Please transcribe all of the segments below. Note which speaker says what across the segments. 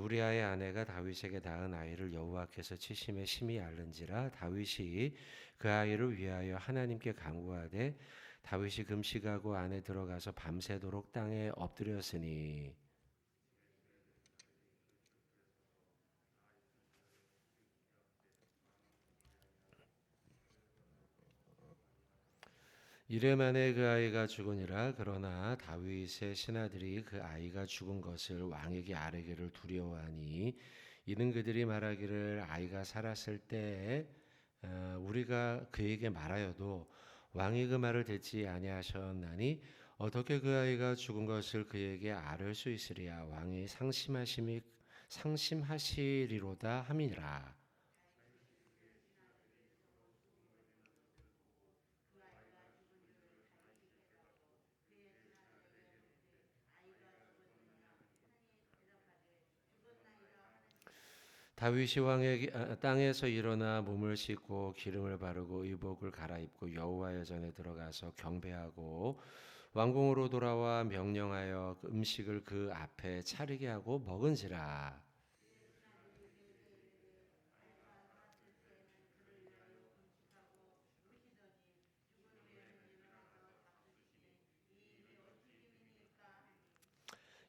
Speaker 1: 우리아의 아내가 다윗에게 낳은 아이를 여호와께서 치심에 심히 앓는지라. 다윗이 그 아이를 위하여 하나님께 간구하되 다윗이 금식하고 안에 들어가서 밤새도록 땅에 엎드렸으니. 이래 만에 그 아이가 죽으니라. 그러나 다윗의 신하들이 그 아이가 죽은 것을 왕에게 아뢰기를 두려워하니, 이는 그들이 말하기를 아이가 살았을 때에 우리가 그에게 말하여도 왕이 그 말을 듣지 아니하셨나니 어떻게 그 아이가 죽은 것을 그에게 아뢰 수 있으리야. 왕이 상심하시리로다 함이니라. 다윗이 왕의 땅에서 일어나 몸을 씻고 기름을 바르고 의복을 갈아입고 여호와의 전에 들어가서 경배하고 왕궁으로 돌아와 명령하여 음식을 그 앞에 차리게 하고 먹은지라.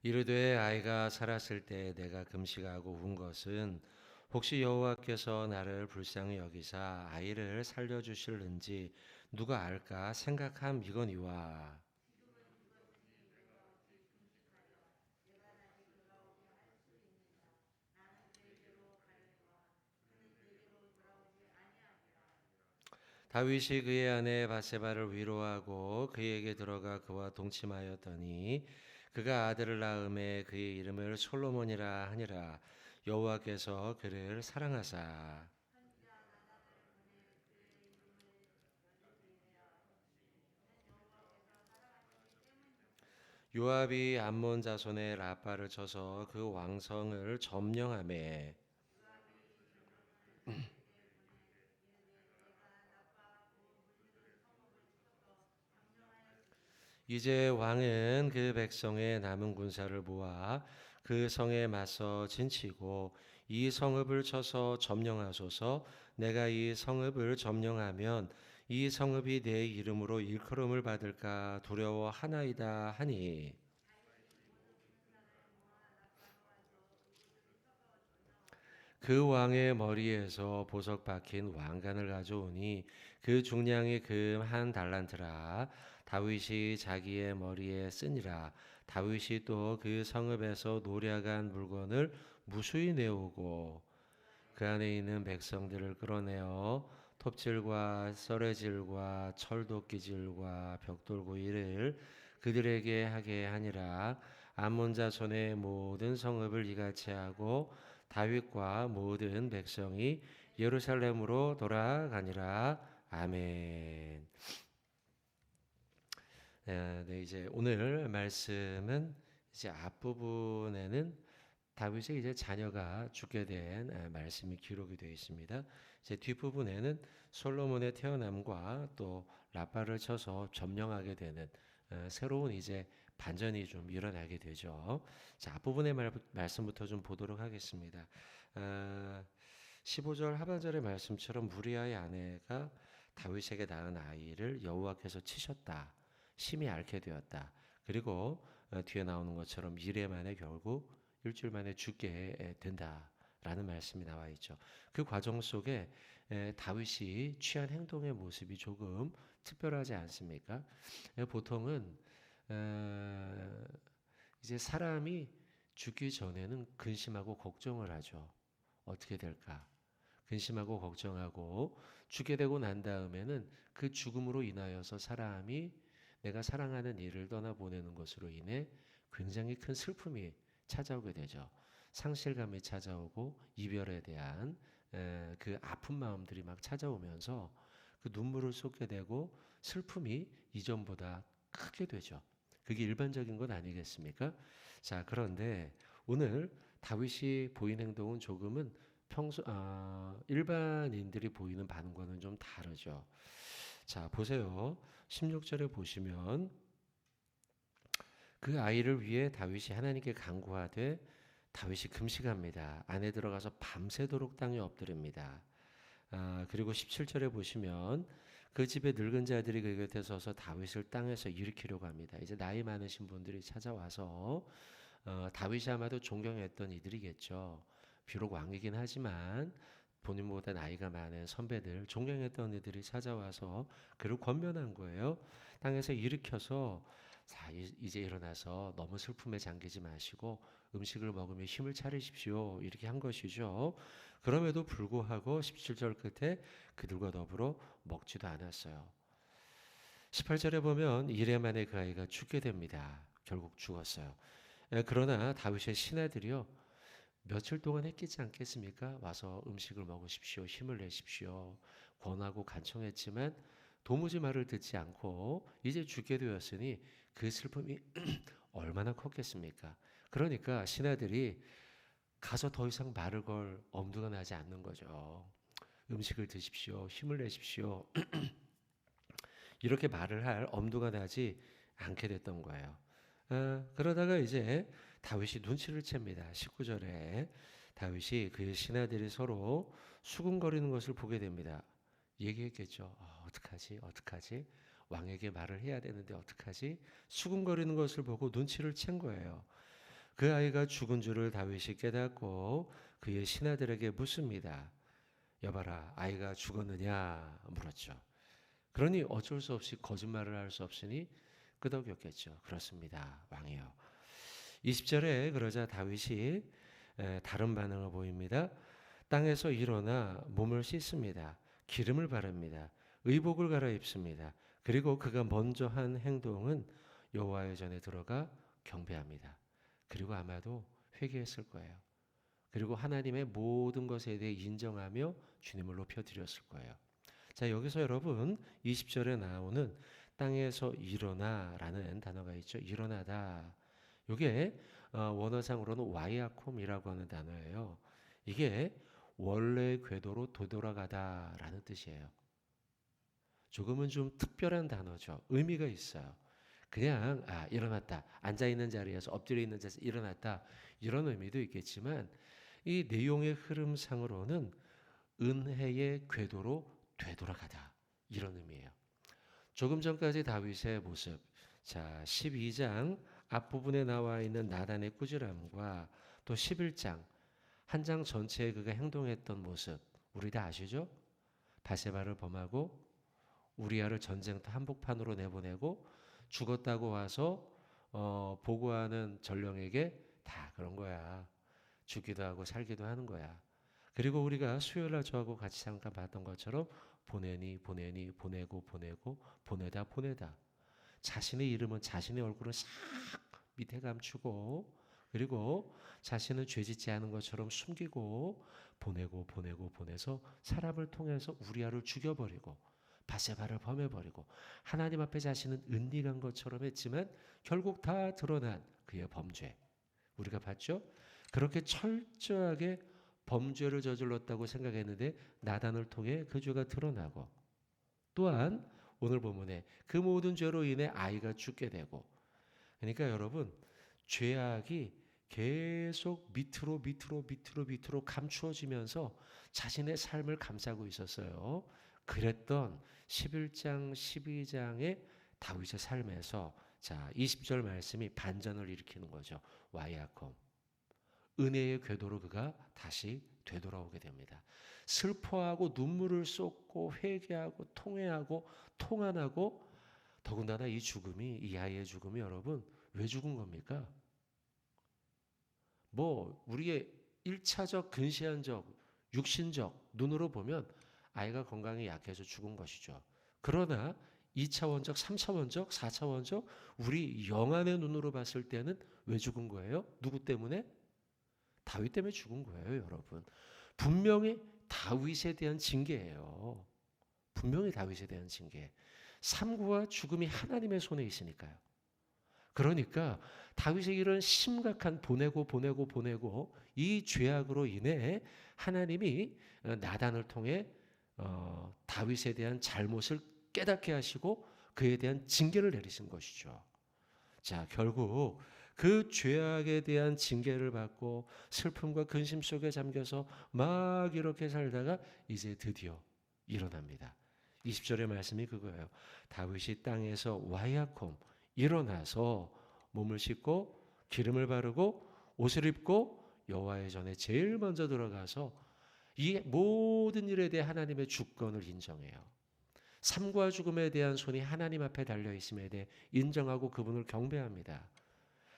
Speaker 1: 이르되 아이가 살았을 때 내가 금식하고 운 것은 혹시 여호와께서 나를 불쌍히 여기사 아이를 살려주실는지 누가 알까 생각함이거니와. 다윗이 그의 아내 바세바를 위로하고 그에게 들어가 그와 동침하였더니 그가 아들을 낳음에 그의 이름을 솔로몬이라 하니라. 여호와께서 그를 사랑하사 요압이 암몬 자손의 라빠를 쳐서 그 왕성을 점령하매. 이제 왕은 그 백성의 남은 군사를 모아 그 성에 맞서 진치고 이 성읍을 쳐서 점령하소서. 내가 이 성읍을 점령하면 이 성읍이 내 이름으로 일컬음을 받을까 두려워하나이다 하니. 그 왕의 머리에서 보석 박힌 왕관을 가져오니 그 중량이 금 한 달란트라. 다윗이 자기의 머리에 쓰니라. 다윗이 또 그 성읍에서 노략한 물건을 무수히 내오고 그 안에 있는 백성들을 끌어내어 톱질과 썰레질과 철도끼질과 벽돌구이를 그들에게 하게 하니라. 암몬 자손의 모든 성읍을 이같이 하고 다윗과 모든 백성이 예루살렘으로 돌아가니라. 아멘. 네, 이제 오늘 말씀은 이제 앞부분에는 다윗의 이제 자녀가 죽게 된 말씀이 기록이 되어 있습니다. 이제 뒷부분에는 솔로몬의 태어남과 또 라빠를 쳐서 점령하게 되는 새로운 이제 반전이 좀 일어나게 되죠. 자, 앞부분의 말씀부터 좀 보도록 하겠습니다. 15절 하반절의 말씀처럼 무리아의 아내가 다윗에게 낳은 아이를 여호와께서 치셨다. 심히 앓게 되었다. 그리고 뒤에 나오는 것처럼 이래 만에 결국 일주일 만에 죽게 된다라는 말씀이 나와 있죠. 그 과정 속에 다윗이 취한 행동의 모습이 조금 특별하지 않습니까? 보통은 이제 사람이 죽기 전에는 근심하고 걱정을 하죠. 어떻게 될까? 근심하고 걱정하고 죽게 되고 난 다음에는 그 죽음으로 인하여서 사람이 내가 사랑하는 이를 떠나보내는 것으로 인해 굉장히 큰 슬픔이 찾아오게 되죠. 상실감이 찾아오고 이별에 대한 그 아픈 마음들이 막 찾아오면서 그 눈물을 쏟게 되고 슬픔이 이전보다 크게 되죠. 그게 일반적인 것 아니겠습니까? 자, 그런데 오늘 다윗이 보인 행동은 조금은 일반인들이 보이는 반응과는 좀 다르죠. 자, 보세요. 16절에 보시면 그 아이를 위해 다윗이 하나님께 간구하되 다윗이 금식합니다. 안에 들어가서 밤새도록 땅에 엎드립니다. 그리고 17절에 보시면 그 집에 늙은 자들이 그 곁에 서서 다윗을 땅에서 일으키려고 합니다. 이제 나이 많으신 분들이 찾아와서 다윗이 아마도 존경했던 이들이겠죠. 비록 왕이긴 하지만 본인보다 나이가 많은 선배들, 존경했던 이들이 찾아와서 그를 권면한 거예요. 땅에서 일으켜서 자, 이제 일어나서 너무 슬픔에 잠기지 마시고 음식을 먹으며 힘을 차리십시오. 이렇게 한 것이죠. 그럼에도 불구하고 17절 끝에 그들과 더불어 먹지도 않았어요. 18절에 보면 이래 만에 그 아이가 죽게 됩니다. 결국 죽었어요. 그러나 다윗의 신하들이요, 며칠 동안 했겠지 않겠습니까? 와서 음식을 먹으십시오. 힘을 내십시오. 권하고 간청했지만 도무지 말을 듣지 않고 이제 죽게 되었으니 그 슬픔이 얼마나 컸겠습니까? 그러니까 신하들이 가서 더 이상 말을 걸 엄두가 나지 않는 거죠. 음식을 드십시오. 힘을 내십시오. 이렇게 말을 할 엄두가 나지 않게 됐던 거예요. 그러다가 이제 다윗이 눈치를 챕니다. 19절에 다윗이 그의 신하들이 서로 수군거리는 것을 보게 됩니다. 얘기했겠죠. 어떡하지? 어떡하지? 왕에게 말을 해야 되는데 어떡하지? 수군거리는 것을 보고 눈치를 챈 거예요. 그 아이가 죽은 줄을 다윗이 깨닫고 그의 신하들에게 묻습니다. 여봐라, 아이가 죽었느냐? 물었죠. 그러니 어쩔 수 없이 거짓말을 할 수 없으니 끄덕였겠죠. 그렇습니다, 왕이요. 20절에 그러자 다윗이 다른 반응을 보입니다. 땅에서 일어나 몸을 씻습니다. 기름을 바릅니다. 의복을 갈아입습니다. 그리고 그가 먼저 한 행동은 여호와의 전에 들어가 경배합니다. 그리고 아마도 회개했을 거예요. 그리고 하나님의 모든 것에 대해 인정하며 주님을 높여드렸을 거예요. 자, 여기서 여러분 20절에 나오는 땅에서 일어나라는 단어가 있죠. 일어나다. 이게 원어상으로는 와이아콤이라고 하는 단어예요. 이게 원래 궤도로 되돌아가다라는 뜻이에요. 조금은 좀 특별한 단어죠. 의미가 있어요. 그냥 일어났다. 앉아있는 자리에서 엎드려 있는 자리에서 일어났다. 이런 의미도 있겠지만 이 내용의 흐름상으로는 은혜의 궤도로 되돌아가다. 이런 의미예요. 조금 전까지 다윗의 모습. 자, 12장 앞부분에 나와 있는 나단의 꾸지람과 또 11장 한 장 전체에 그가 행동했던 모습 우리 다 아시죠? 바세바를 범하고 우리아를 전쟁터 한복판으로 내보내고 죽었다고 와서 보고하는 전령에게 다 그런 거야. 죽기도 하고 살기도 하는 거야. 그리고 우리가 수요일날 저하고 같이 잠깐 봤던 것처럼 보내고 보내다 자신의 이름은 자신의 얼굴은 싹 밑에 감추고 그리고 자신은 죄짓지 않은 것처럼 숨기고 보내서 사람을 통해서 우리아를 죽여버리고 바세바를 범해버리고 하나님 앞에 자신은 은닉한 것처럼 했지만 결국 다 드러난 그의 범죄 우리가 봤죠? 그렇게 철저하게 범죄를 저질렀다고 생각했는데 나단을 통해 그 죄가 드러나고 또한 오늘 본문에 그 모든 죄로 인해 아이가 죽게 되고 그러니까 여러분 죄악이 계속 밑으로 감추어지면서 자신의 삶을 감싸고 있었어요. 그랬던 11장 12장의 다윗의 삶에서 자 20절 말씀이 반전을 일으키는 거죠. 와이아콤 은혜의 궤도로 그가 다시 되돌아오게 됩니다. 슬퍼하고 눈물을 쏟고 회개하고 통회하고 통안하고 더군다나 이 아이의 죽음이 여러분 왜 죽은 겁니까? 우리의 1차적 근시안적 육신적 눈으로 보면 아이가 건강이 약해서 죽은 것이죠. 그러나 2차원적 3차원적 4차원적 우리 영안의 눈으로 봤을 때는 왜 죽은 거예요? 누구 때문에? 다윗 때문에 죽은 거예요, 여러분. 분명히 다윗에 대한 징계예요. 분명히 다윗에 대한 징계. 삶과 죽음이 하나님의 손에 있으니까요. 그러니까 다윗의 이런 심각한 보내고 이 죄악으로 인해 하나님이 나단을 통해 다윗에 대한 잘못을 깨닫게 하시고 그에 대한 징계를 내리신 것이죠. 자, 결국 그 죄악에 대한 징계를 받고 슬픔과 근심 속에 잠겨서 막 이렇게 살다가 이제 드디어 일어납니다. 20절의 말씀이 그거예요. 다윗이 땅에서 와야콤 일어나서 몸을 씻고 기름을 바르고 옷을 입고 여호와의 전에 제일 먼저 들어가서 이 모든 일에 대해 하나님의 주권을 인정해요. 삶과 죽음에 대한 손이 하나님 앞에 달려 있음에 대해 인정하고 그분을 경배합니다.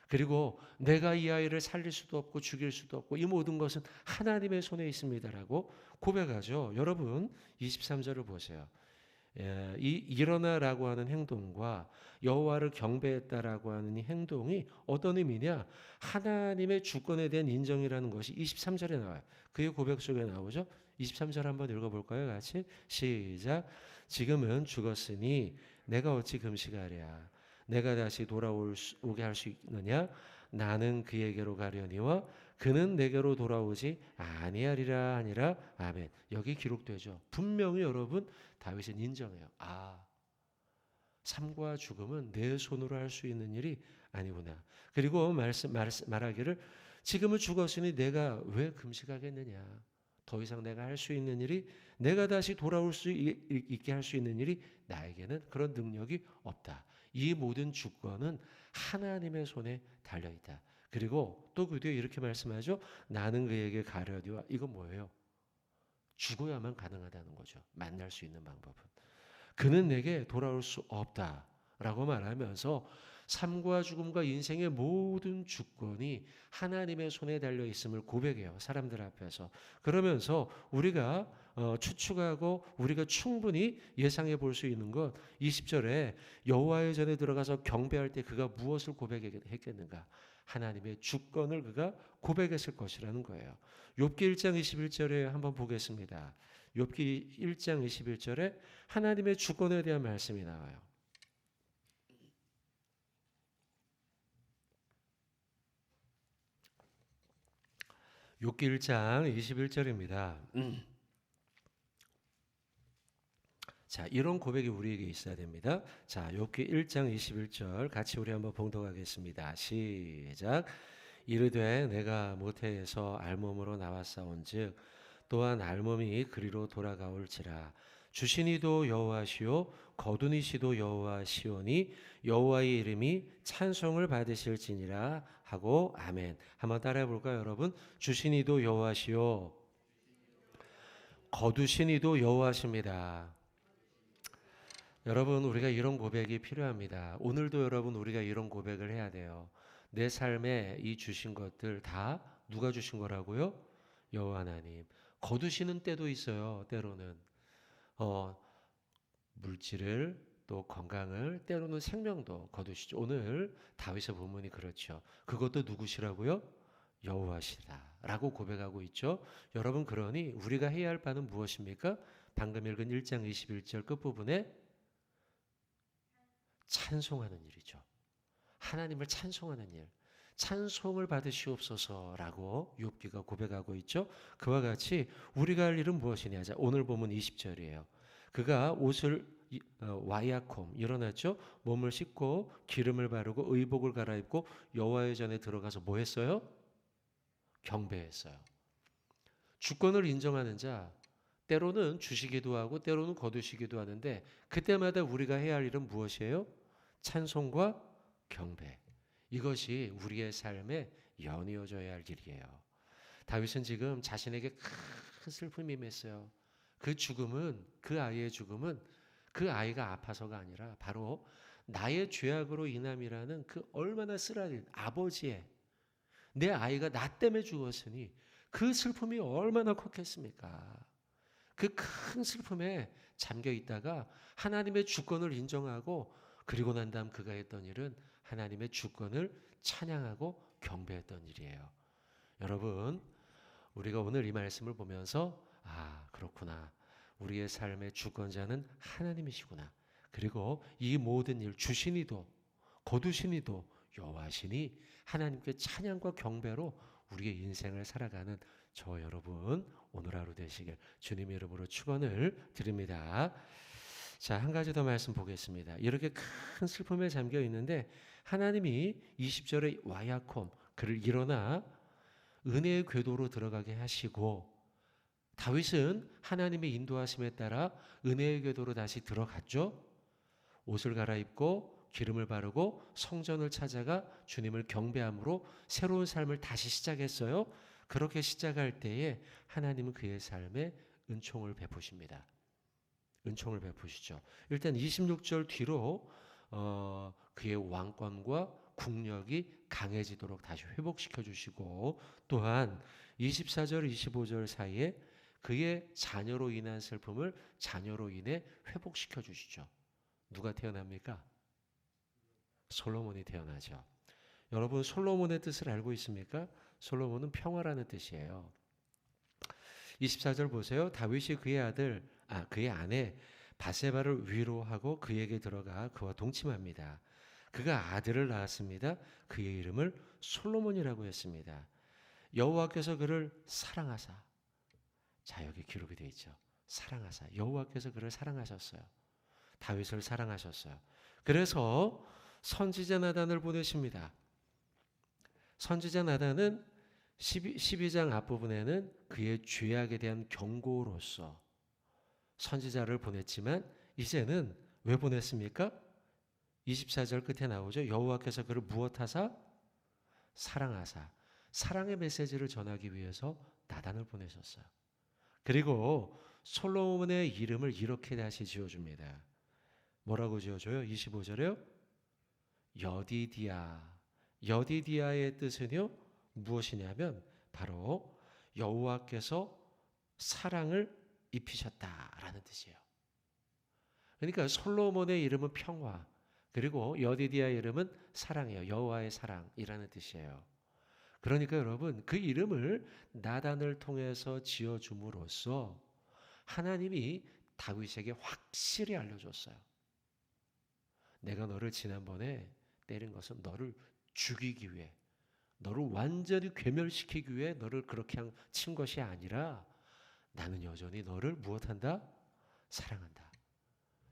Speaker 1: 그리고 내가 이 아이를 살릴 수도 없고 죽일 수도 없고 이 모든 것은 하나님의 손에 있습니다라고 고백하죠. 여러분 23절을 보세요. 이 일어나라고 하는 행동과 여호와를 경배했다라고 하는 이 행동이 어떤 의미냐? 하나님의 주권에 대한 인정이라는 것이 23절에 나와요. 그의 고백 속에 나오죠. 23절 한번 읽어볼까요? 같이 시작. 지금은 죽었으니 내가 어찌 금식하랴? 내가 다시 돌아오게 할 수 있느냐? 나는 그에게로 가려니와 그는 내게로 돌아오지 아니하리라 하니라. 아멘. 여기 기록되죠. 분명히 여러분 다윗은 인정해요. 아, 삶과 죽음은 내 손으로 할 수 있는 일이 아니구나. 그리고 말하기를 지금은 죽었으니 내가 왜 금식하겠느냐. 더 이상 내가 할 수 있는 일이 내가 다시 돌아올 수 있게 할 수 있는 일이 나에게는 그런 능력이 없다. 이 모든 주권은 하나님의 손에 달려있다. 그리고 또 그 뒤에 이렇게 말씀하죠. 나는 그에게 가려니와 이건 뭐예요? 죽어야만 가능하다는 거죠. 만날 수 있는 방법은. 그는 내게 돌아올 수 없다라고 말하면서 삶과 죽음과 인생의 모든 주권이 하나님의 손에 달려 있음을 고백해요. 사람들 앞에서. 그러면서 우리가 추측하고 우리가 충분히 예상해 볼 수 있는 것 20절에 여호와의 전에 들어가서 경배할 때 그가 무엇을 고백했겠는가? 하나님의 주권을 그가 고백했을 것이라는 거예요. 욥기 1장 21절에 한번 보겠습니다. 욥기 1장 21절에 하나님의 주권에 대한 말씀이 나와요. 욥기 1장 21절입니다. 자, 이런 고백이 우리에게 있어야 됩니다. 자, 욥기 1장 21절 같이 우리 한번 봉독하겠습니다. 시작. 이르되 내가 모태에서 알몸으로 나왔사온즉 또한 알몸이 그리로 돌아가올지라. 주시니도 여호와시요 거두니시도 여호와시오니 여호와의 이름이 찬송을 받으실지니라 하고 아멘. 한번 따라해 볼까요, 여러분? 주시니도 여호와시요 거두시니도 여호와십니다. 여러분, 우리가 이런 고백이 필요합니다. 오늘도 여러분 우리가 이런 고백을 해야 돼요. 내 삶에 이 주신 것들 다 누가 주신 거라고요? 여호와 하나님. 거두시는 때도 있어요. 때로는 물질을 또 건강을 때로는 생명도 거두시죠. 오늘 다윗의 본문이 그렇죠. 그것도 누구시라고요? 여호와시다라고 고백하고 있죠. 여러분 그러니 우리가 해야 할 바는 무엇입니까? 방금 읽은 1장 21절 끝부분에 찬송하는 일이죠. 하나님을 찬송하는 일. 찬송을 받으시옵소서라고 욥기가 고백하고 있죠. 그와 같이 우리가 할 일은 무엇이냐. 자, 오늘 보면 20절이에요. 그가 옷을 와야콤 일어났죠. 몸을 씻고 기름을 바르고 의복을 갈아입고 여호와의 전에 들어가서 뭐 했어요? 경배했어요. 주권을 인정하는 자 때로는 주시기도 하고 때로는 거두시기도 하는데 그때마다 우리가 해야 할 일은 무엇이에요? 찬송과 경배. 이것이 우리의 삶에 연이어져야 할 일이에요. 다윗은 지금 자신에게 큰 슬픔이 임했어요. 그 죽음은 그 아이의 죽음은 그 아이가 아파서가 아니라 바로 나의 죄악으로 인함이라는 그 얼마나 쓰라린 아버지의 내 아이가 나 때문에 죽었으니 그 슬픔이 얼마나 컸겠습니까? 그 큰 슬픔에 잠겨 있다가 하나님의 주권을 인정하고 그리고 난 다음 그가 했던 일은 하나님의 주권을 찬양하고 경배했던 일이에요. 여러분, 우리가 오늘 이 말씀을 보면서 그렇구나. 우리의 삶의 주권자는 하나님이시구나. 그리고 이 모든 일 주시니도 거두시니도 여호와시니 하나님께 찬양과 경배로 우리의 인생을 살아가는 저 여러분 오늘 하루 되시길 주님의 이름으로 축원을 드립니다. 자, 한 가지 더 말씀 보겠습니다. 이렇게 큰 슬픔에 잠겨 있는데 하나님이 20절에 와야콤 그를 일어나 은혜의 궤도로 들어가게 하시고 다윗은 하나님의 인도하심에 따라 은혜의 궤도로 다시 들어갔죠. 옷을 갈아입고 기름을 바르고 성전을 찾아가 주님을 경배함으로 새로운 삶을 다시 시작했어요. 그렇게 시작할 때에 하나님은 그의 삶에 은총을 베푸십니다. 은총을 베푸시죠. 일단 26절 뒤로 그의 왕권과 국력이 강해지도록 다시 회복시켜 주시고 또한 24절 25절 사이에 그의 자녀로 인한 슬픔을 자녀로 인해 회복시켜 주시죠. 누가 태어납니까? 솔로몬이 태어나죠. 여러분 솔로몬의 뜻을 알고 있습니까? 솔로몬은 평화라는 뜻이에요. 24절 보세요. 다윗이 그의 아내 바세바를 위로하고 그에게 들어가 그와 동침합니다. 그가 아들을 낳았습니다. 그의 이름을 솔로몬이라고 했습니다. 여호와께서 그를 사랑하사. 자, 여기 기록이 되어 있죠. 사랑하사. 여호와께서 그를 사랑하셨어요. 다윗을 사랑하셨어요. 그래서 선지자 나단을 보내십니다. 선지자 나단은 12장 앞부분에는 그의 죄악에 대한 경고로서 선지자를 보냈지만 이제는 왜 보냈습니까? 24절 끝에 나오죠. 여호와께서 그를 무엇하사? 사랑하사. 사랑의 메시지를 전하기 위해서 나단을 보내셨어요. 그리고 솔로몬의 이름을 이렇게 다시 지어줍니다. 뭐라고 지어줘요? 25절에요. 여디디아. 여디디아의 뜻은요. 무엇이냐면 바로 여호와께서 사랑을 입히셨다라는 뜻이에요. 그러니까 솔로몬의 이름은 평화, 그리고 여디디아의 이름은 사랑이에요. 여호와의 사랑이라는 뜻이에요. 그러니까 여러분 그 이름을 나단을 통해서 지어줌으로써 하나님이 다윗에게 확실히 알려줬어요. 내가 너를 지난번에 때린 것은 너를 죽이기 위해, 너를 완전히 괴멸시키기 위해 너를 그렇게 친 것이 아니라 나는 여전히 너를 무엇한다? 사랑한다.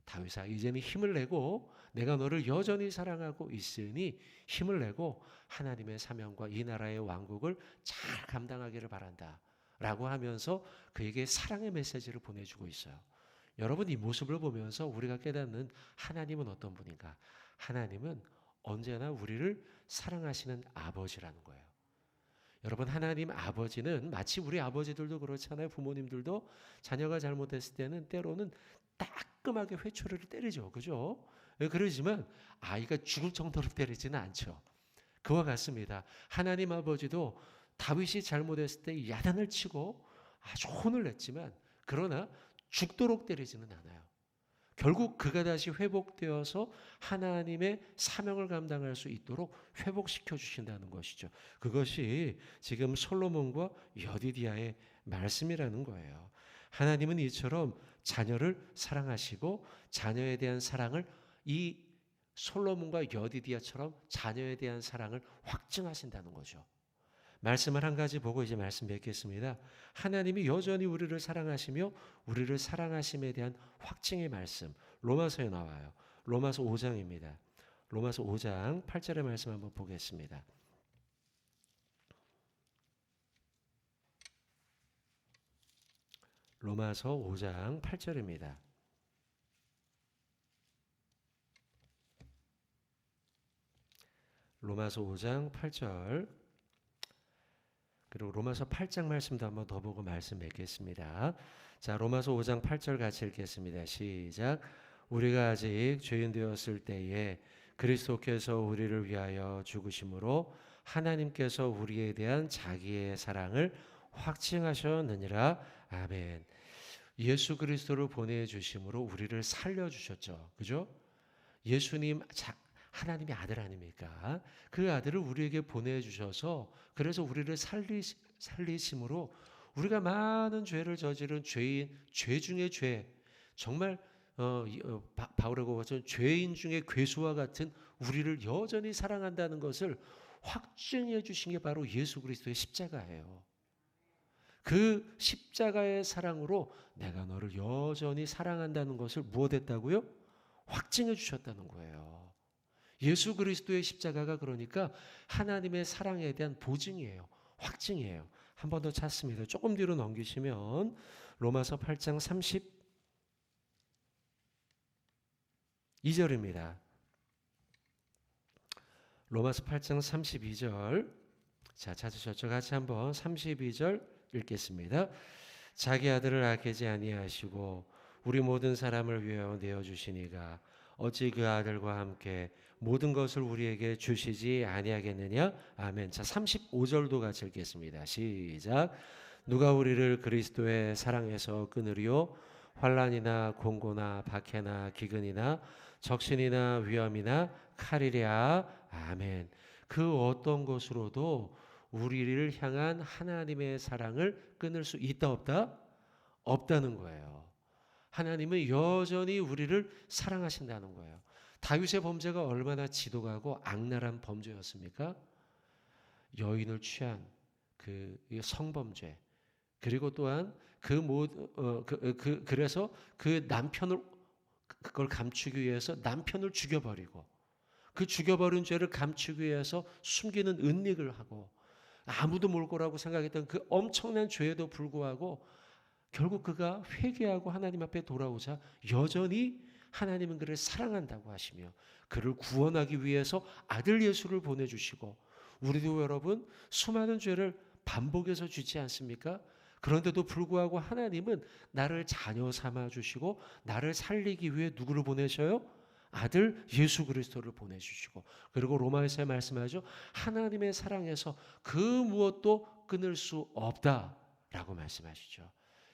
Speaker 1: 다윗아, 이제는 힘을 내고 내가 너를 여전히 사랑하고 있으니 힘을 내고 하나님의 사명과 이 나라의 왕국을 잘 감당하기를 바란다 라고 하면서 그에게 사랑의 메시지를 보내주고 있어요. 여러분, 이 모습을 보면서 우리가 깨닫는 하나님은 어떤 분인가? 하나님은 언제나 우리를 사랑하시는 아버지라는 거예요. 여러분, 하나님 아버지는 마치 우리 아버지들도 그렇잖아요. 부모님들도 자녀가 잘못했을 때는 때로는 따끔하게 회초리를 때리죠. 그죠? 그러지만 아이가 죽을 정도로 때리지는 않죠. 그와 같습니다. 하나님 아버지도 다윗이 잘못했을 때 야단을 치고 아주 혼을 냈지만 그러나 죽도록 때리지는 않아요. 결국 그가 다시 회복되어서 하나님의 사명을 감당할 수 있도록 회복시켜 주신다는 것이죠. 그것이 지금 솔로몬과 여디디아의 말씀이라는 거예요. 하나님은 이처럼 자녀를 사랑하시고 자녀에 대한 사랑을 이 솔로몬과 여디디아처럼 자녀에 대한 사랑을 확증하신다는 거죠. 말씀을 한 가지 보고 이제 말씀 맺겠습니다. 하나님이 여전히 우리를 사랑하시며 우리를 사랑하심에 대한 확증의 말씀 로마서에 나와요. 로마서 5장입니다. 로마서 5장 8절의 말씀 한번 보겠습니다. 로마서 5장 8절입니다. 로마서 5장 8절 그리고 로마서 8장 말씀도 한번 더 보고 말씀 맺겠습니다. 자, 로마서 5장 8절 같이 읽겠습니다. 시작. 우리가 아직 죄인 되었을 때에 그리스도께서 우리를 위하여 죽으심으로 하나님께서 우리에 대한 자기의 사랑을 확증하셨느니라. 아멘. 예수 그리스도를 보내주심으로 우리를 살려주셨죠. 그죠? 예수님 하나님의 아들 아닙니까? 그 아들을 우리에게 보내주셔서 그래서 우리를 살리심으로 우리가 많은 죄를 저지른 죄인, 죄 중에 죄, 정말 바울하고 같은 죄인 중에 괴수와 같은 우리를 여전히 사랑한다는 것을 확증해 주신 게 바로 예수 그리스도의 십자가예요. 그 십자가의 사랑으로 내가 너를 여전히 사랑한다는 것을 무엇했다고요? 확증해 주셨다는 거예요. 예수 그리스도의 십자가가 그러니까 하나님의 사랑에 대한 보증이에요. 확증이에요. 한 번 더 찾습니다. 조금 뒤로 넘기시면 로마서 8장 32절입니다. 로마서 8장 32절. 자, 찾으셨죠? 같이 한번 32절 읽겠습니다. 자기 아들을 아끼지 아니하시고 우리 모든 사람을 위하여 내어 주시니가 어찌 그 아들과 함께 모든 것을 우리에게 주시지 아니하겠느냐? 아멘. 자, 35절도 같이 읽겠습니다. 시작. 누가 우리를 그리스도의 사랑에서 끊으리요? 환난이나 공고나 박해나 기근이나 적신이나 위험이나 칼이랴. 아멘. 그 어떤 것으로도 우리를 향한 하나님의 사랑을 끊을 수 있다 없다? 없다는 거예요. 하나님은 여전히 우리를 사랑하신다는 거예요. 다윗의 범죄가 얼마나 지독하고 악랄한 범죄였습니까? 여인을 취한 그 성범죄, 그리고 또한 그래서 그 남편을 그걸 감추기 위해서 남편을 죽여버리고 그 죽여버린 죄를 감추기 위해서 숨기는 은닉을 하고 아무도 모를 거라고 생각했던 그 엄청난 죄에도 불구하고 결국 그가 회개하고 하나님 앞에 돌아오자 여전히 하나님은 그를 사랑한다고 하시며 그를 구원하기 위해서 아들 예수를 보내주시고 우리도 여러분 수많은 죄를 반복해서 짓지 않습니까? 그런데도 불구하고 하나님은 나를 자녀 삼아 주시고 나를 살리기 위해 누구를 보내셔요? 아들 예수 그리스도를 보내주시고 그리고 로마에서 말씀하죠. 하나님의 사랑에서 그 무엇도 끊을 수 없다라고 말씀하시죠.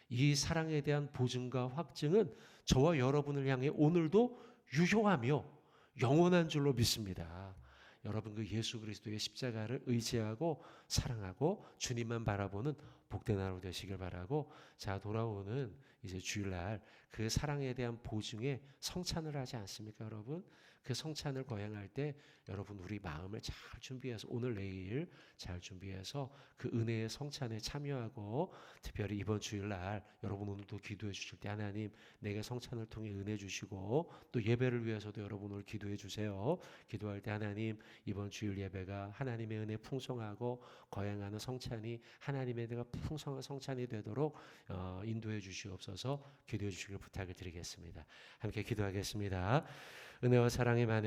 Speaker 1: 이 사랑에 대한 보증과 확증은 저와 여러분을 향해 오늘도 유효하며 영원한 줄로 믿습니다. 여러분 그 예수 그리스도의 십자가를 의지하고 사랑하고 주님만 바라보는 복된 하루 되시길 바라고 자 돌아오는 이제 주일날 그 사랑에 대한 보증에 성찬을 하지 않습니까 여러분? 그 성찬을 거행할 때 여러분 우리 마음을 잘 준비해서 오늘 내일 잘 준비해서 그 은혜의 성찬에 참여하고 특별히 이번 주일날 여러분 오늘도 기도해 주실 때 하나님 내게 성찬을 통해 은혜 주시고 또 예배를 위해서도 여러분 오늘 기도해 주세요. 기도할 때 하나님 이번 주일 예배가 하나님의 은혜 풍성하고 거행하는 성찬이 하나님의 은혜가 풍성한 성찬이 되도록 인도해 주시옵소서. 기도해 주시길 부탁을 드리겠습니다. 함께 기도하겠습니다. 은혜와 사랑의 많은